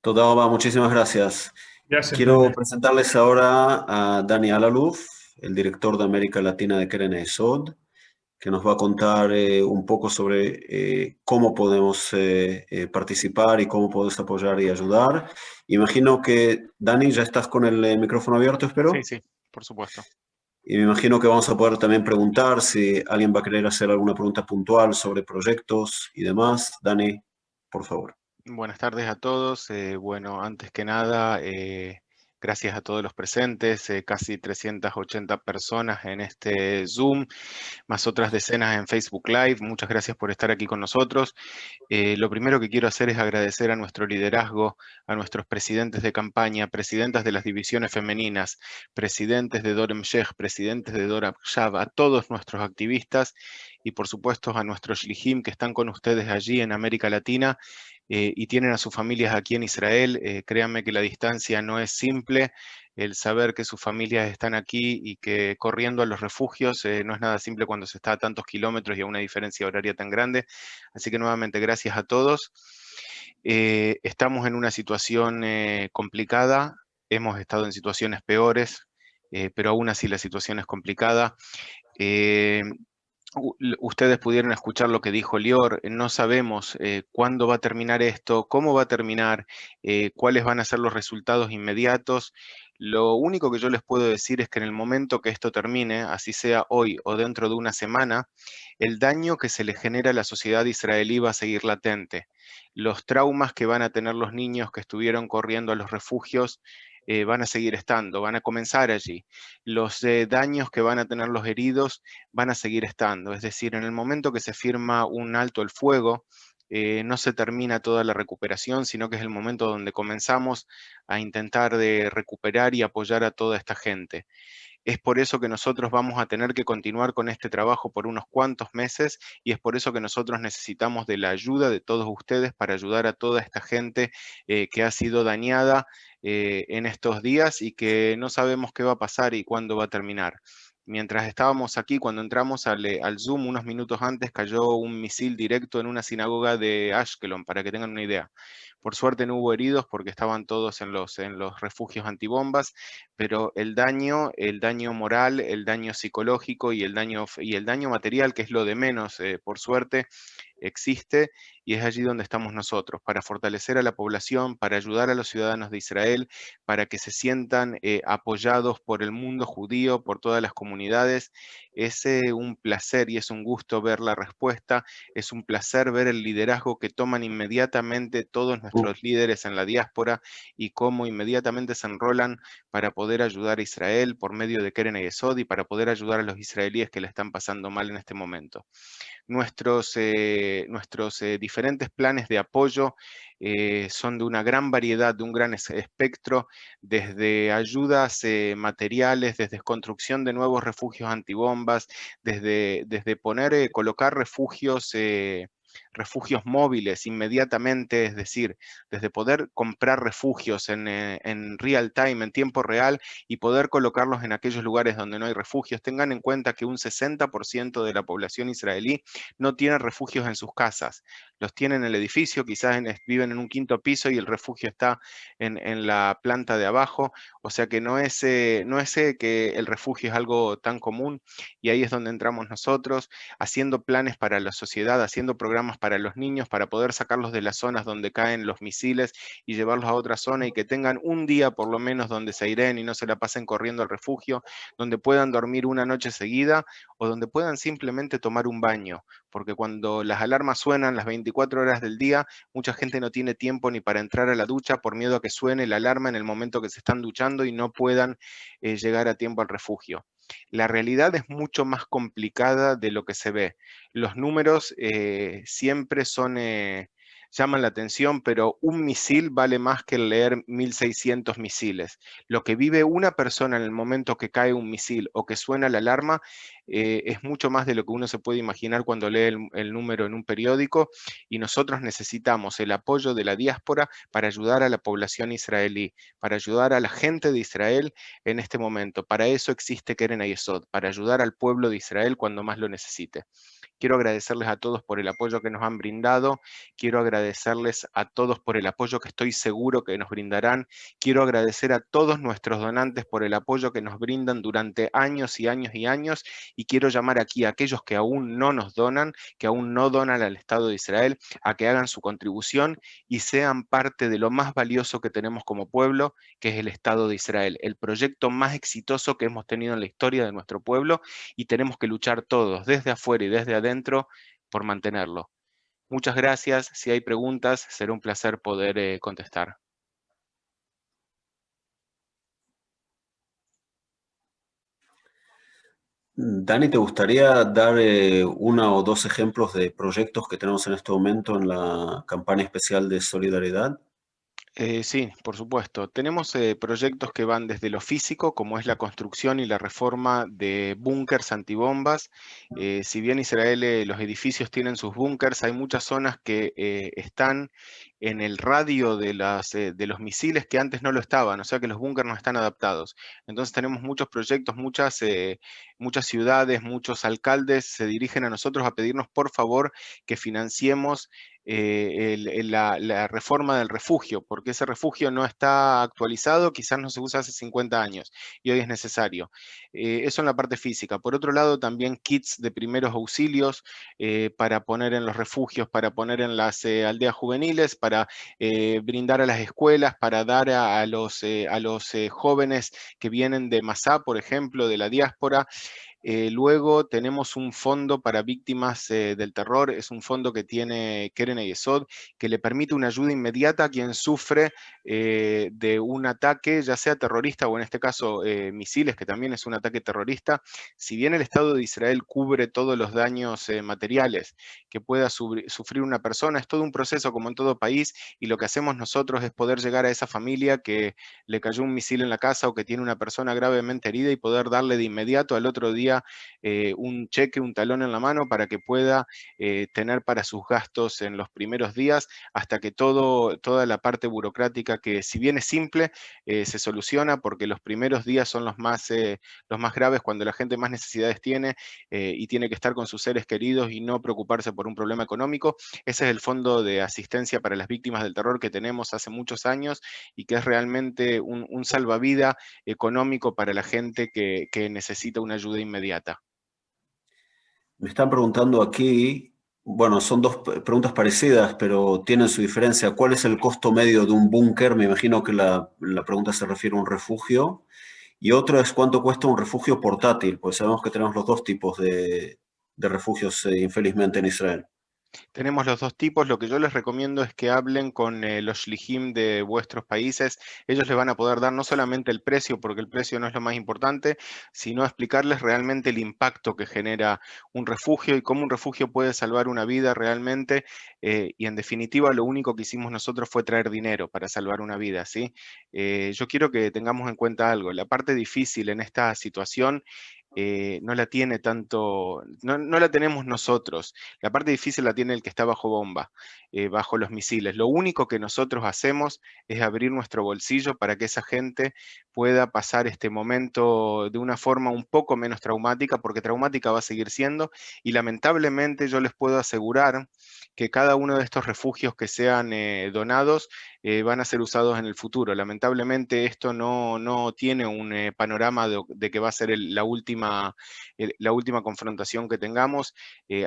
Toda raba, muchísimas gracias. Gracias. Quiero Dani. presentarles ahora a Dani Alaluf, el director de América Latina de Keren Esod, que nos va a contar un poco sobre cómo podemos participar y cómo podemos apoyar y ayudar. Imagino que, Dani, ya estás con el micrófono abierto, espero. Sí, sí, por supuesto. Y me imagino que vamos a poder también preguntar si alguien va a querer hacer alguna pregunta puntual sobre proyectos y demás. Dani, por favor. Buenas tardes a todos. Bueno, antes que nada, gracias a todos los presentes, casi 380 personas en este Zoom, más otras decenas en Facebook Live. Muchas gracias por estar aquí con nosotros. Lo primero que quiero hacer es agradecer a nuestro liderazgo, a nuestros presidentes de campaña, presidentas de las divisiones femeninas, presidentes de Dorem Shech, presidentes de Dora Shav, a todos nuestros activistas y por supuesto a nuestros shlichim que están con ustedes allí en América Latina y tienen a sus familias aquí en Israel. Créanme que la distancia no es simple. El saber que sus familias están aquí y que corriendo a los refugios no es nada simple cuando se está a tantos kilómetros y a una diferencia horaria tan grande. Así que nuevamente gracias a todos. Estamos en una situación complicada, hemos estado en situaciones peores, pero aún así la situación es complicada. Ustedes pudieron escuchar lo que dijo Lior, no sabemos cuándo va a terminar esto, cómo va a terminar, cuáles van a ser los resultados inmediatos. Lo único que yo les puedo decir es que en el momento que esto termine, así sea hoy o dentro de una semana, el daño que se le genera a la sociedad israelí va a seguir latente. Los traumas que van a tener los niños que estuvieron corriendo a los refugios van a seguir estando, van a comenzar allí. Los daños que van a tener los heridos van a seguir estando. Es decir, en el momento que se firma un alto el fuego, no se termina toda la recuperación, sino que es el momento donde comenzamos a intentar de recuperar y apoyar a toda esta gente. Es por eso que nosotros vamos a tener que continuar con este trabajo por unos cuantos meses y es por eso que nosotros necesitamos de la ayuda de todos ustedes para ayudar a toda esta gente que ha sido dañada en estos días y que no sabemos qué va a pasar y cuándo va a terminar. Mientras estábamos aquí, cuando entramos al Zoom unos minutos antes, cayó un misil directo en una sinagoga de Ashkelon, para que tengan una idea. Por suerte no hubo heridos porque estaban todos en los refugios antibombas, pero el daño moral, el daño psicológico y el daño material, que es lo de menos, por suerte, existe, y es allí donde estamos nosotros, para fortalecer a la población, para ayudar a los ciudadanos de Israel, para que se sientan apoyados por el mundo judío, por todas las comunidades. Es un placer y es un gusto ver la respuesta, es un placer ver el liderazgo que toman inmediatamente todos nuestros líderes en la diáspora y cómo inmediatamente se enrolan para poder ayudar a Israel por medio de Keren Hayesod y para poder ayudar a los israelíes que la están pasando mal en este momento. Nuestros diferentes planes de apoyo son de una gran variedad, de un gran espectro, desde ayudas materiales, desde construcción de nuevos refugios antibombas, desde colocar refugios móviles inmediatamente, es decir, desde poder comprar refugios en real time, en tiempo real, y poder colocarlos en aquellos lugares donde no hay refugios. Tengan en cuenta que un 60% de la población israelí no tiene refugios en sus casas. Los tienen en el edificio, quizás viven en un quinto piso y el refugio está en la planta de abajo, o sea que no es que el refugio es algo tan común, y ahí es donde entramos nosotros, haciendo planes para la sociedad, haciendo programas para los niños, para poder sacarlos de las zonas donde caen los misiles y llevarlos a otra zona, y que tengan un día por lo menos donde se airen y no se la pasen corriendo al refugio, donde puedan dormir una noche seguida o donde puedan simplemente tomar un baño, porque cuando las alarmas suenan las 24 horas del día, mucha gente no tiene tiempo ni para entrar a la ducha por miedo a que suene la alarma en el momento que se están duchando y no puedan llegar a tiempo al refugio. La realidad es mucho más complicada de lo que se ve. Los números siempre llaman la atención, pero un misil vale más que leer 1600 misiles. Lo que vive una persona en el momento que cae un misil o que suena la alarma es mucho más de lo que uno se puede imaginar cuando lee el número en un periódico, y nosotros necesitamos el apoyo de la diáspora para ayudar a la población israelí, para ayudar a la gente de Israel en este momento. Para eso existe Keren Hayesod, para ayudar al pueblo de Israel cuando más lo necesite. Quiero agradecerles a todos por el apoyo que nos han brindado. Quiero agradecerles a todos por el apoyo que estoy seguro que nos brindarán. Quiero agradecer a todos nuestros donantes por el apoyo que nos brindan durante años y años y años. Y quiero llamar aquí a aquellos que aún no nos donan, que aún no donan al Estado de Israel, a que hagan su contribución y sean parte de lo más valioso que tenemos como pueblo, que es el Estado de Israel, el proyecto más exitoso que hemos tenido en la historia de nuestro pueblo, y tenemos que luchar todos, desde afuera y desde adentro, por mantenerlo. Muchas gracias. Si hay preguntas, será un placer poder contestar. Dani, ¿te gustaría dar uno o dos ejemplos de proyectos que tenemos en este momento en la campaña especial de solidaridad? Sí, por supuesto. Tenemos proyectos que van desde lo físico, como es la construcción y la reforma de búnkers antibombas. Si bien Israel, los edificios tienen sus búnkers, hay muchas zonas que están en el radio de los misiles que antes no lo estaban, o sea que los búnkers no están adaptados. Entonces tenemos muchos proyectos, muchas ciudades, muchos alcaldes se dirigen a nosotros a pedirnos por favor que financiemos la reforma del refugio, porque ese refugio no está actualizado, quizás no se usa hace 50 años y hoy es necesario. Eso en la parte física. Por otro lado, también kits de primeros auxilios para poner en los refugios, para poner en las aldeas juveniles, para brindar a las escuelas, para dar a los jóvenes que vienen de Masá, por ejemplo, de la diáspora. Luego tenemos un fondo para víctimas del terror, es un fondo que tiene Keren Hayesod, que le permite una ayuda inmediata a quien sufre de un ataque, ya sea terrorista o en este caso misiles, que también es un ataque terrorista. Si bien el Estado de Israel cubre todos los daños materiales que pueda sufrir una persona, es todo un proceso como en todo país, y lo que hacemos nosotros es poder llegar a esa familia que le cayó un misil en la casa o que tiene una persona gravemente herida y poder darle de inmediato al otro día familia un cheque, un talón en la mano para que pueda tener para sus gastos en los primeros días, hasta que toda la parte burocrática, que si bien es simple, se soluciona, porque los primeros días son los más graves, cuando la gente más necesidades tiene y tiene que estar con sus seres queridos y no preocuparse por un problema económico. Ese es el Fondo de Asistencia para las Víctimas del Terror que tenemos hace muchos años y que es realmente un salvavidas económico para la gente que necesita una ayuda inmediata. Me están preguntando aquí, bueno, son dos preguntas parecidas, pero tienen su diferencia. ¿Cuál es el costo medio de un búnker? Me imagino que la pregunta se refiere a un refugio. Y otro es cuánto cuesta un refugio portátil, pues sabemos que tenemos los dos tipos de refugios, infelizmente, en Israel. Tenemos los dos tipos. Lo que yo les recomiendo es que hablen con los shlichim de vuestros países. Ellos les van a poder dar no solamente el precio, porque el precio no es lo más importante, sino explicarles realmente el impacto que genera un refugio y cómo un refugio puede salvar una vida realmente. Y en definitiva, lo único que hicimos nosotros fue traer dinero para salvar una vida, ¿sí? Yo quiero que tengamos en cuenta algo. La parte difícil en esta situación no la tiene tanto, no la tenemos nosotros. La parte difícil la tiene el que está bajo bomba, bajo los misiles. Lo único que nosotros hacemos es abrir nuestro bolsillo para que esa gente pueda pasar este momento de una forma un poco menos traumática, porque traumática va a seguir siendo, y lamentablemente yo les puedo asegurar que cada uno de estos refugios que sean donados van a ser usados en el futuro. Lamentablemente esto no tiene un panorama de que va a ser la última confrontación que tengamos,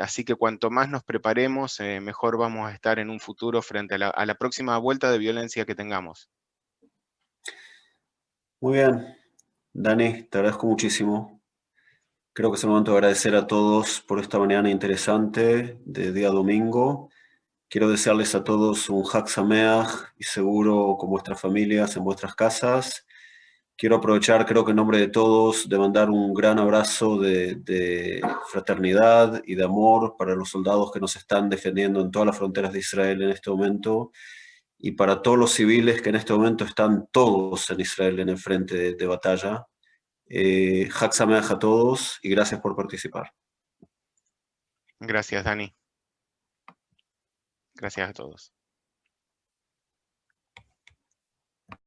así que cuanto más nos preparemos, mejor vamos a estar en un futuro frente a la próxima vuelta de violencia que tengamos. Muy bien, Dani, te agradezco muchísimo. Creo que es el momento de agradecer a todos por esta mañana interesante de día domingo. Quiero desearles a todos un Hag Sameach y seguro con vuestras familias en vuestras casas. Quiero aprovechar, creo que en nombre de todos, de mandar un gran abrazo de fraternidad y de amor para los soldados que nos están defendiendo en todas las fronteras de Israel en este momento y para todos los civiles que en este momento están todos en Israel en el frente de batalla. Hag Sameach a todos y gracias por participar. Gracias, Dani. Gracias a todos.